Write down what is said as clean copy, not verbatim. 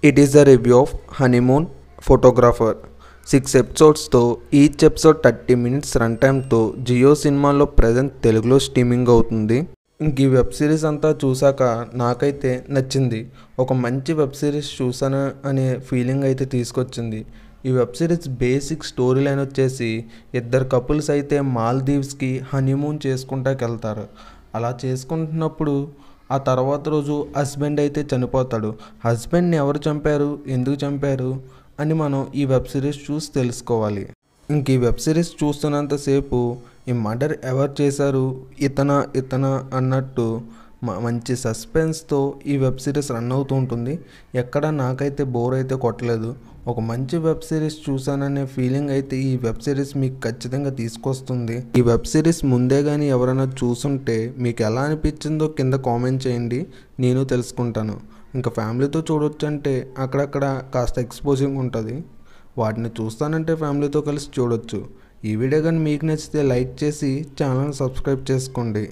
It is a review of Honeymoon Photographer. 6 ఎపిసోడ్స్తో each episode 30 minutes run టైమ్తో జియో సినిమాలో present తెలుగులో స్ట్రీమింగ్ అవుతుంది. ఇంక ఈ వెబ్ సిరీస్ అంతా చూసాక నాకైతే నచ్చింది. ఒక మంచి వెబ్ సిరీస్ చూసాను అనే ఫీలింగ్ అయితే తీసుకొచ్చింది. ఈ web series basic story line వచ్చేసి ఇద్దరు కపుల్స్ అయితే మాల్దీవ్స్కి హనీమూన్ చేసుకుంటాకి వెళ్తారు. అలా చేసుకుంటున్నప్పుడు ఆ తర్వాత రోజు హస్బెండ్ అయితే చనిపోతాడు. హస్బెండ్ని ఎవరు చంపారు, ఎందుకు చంపారు అని మనం ఈ వెబ్ సిరీస్ చూసి తెలుసుకోవాలి. ఇంక ఈ వెబ్ సిరీస్ చూస్తున్నంతసేపు ఈ మర్డర్ ఎవరు చేశారు, ఇతనా అన్నట్టు మంచి సస్పెన్స్తో ఈ వెబ్ సిరీస్ రన్ అవుతూ ఉంటుంది. ఎక్కడ నాకైతే బోర్ అయితే కొట్టలేదు. ఒక మంచి వెబ్ సిరీస్ చూసాననే ఫీలింగ్ అయితే ఈ వెబ్ సిరీస్ మీకు ఖచ్చితంగా తీసుకొస్తుంది. ఈ వెబ్ సిరీస్ ముందే కానీ ఎవరైనా చూసుంటే మీకు ఎలా అనిపించిందో కింద కామెంట్ చేయండి, నేను తెలుసుకుంటాను. ఇంకా ఫ్యామిలీతో చూడొచ్చు అంటే అక్కడక్కడ కాస్త ఎక్స్పోజింగ్ ఉంటుంది. వాటిని చూస్తానంటే ఫ్యామిలీతో కలిసి చూడొచ్చు. ఈ వీడియో కానీ మీకు నచ్చితే లైక్ చేసి ఛానల్ సబ్స్క్రైబ్ చేసుకోండి.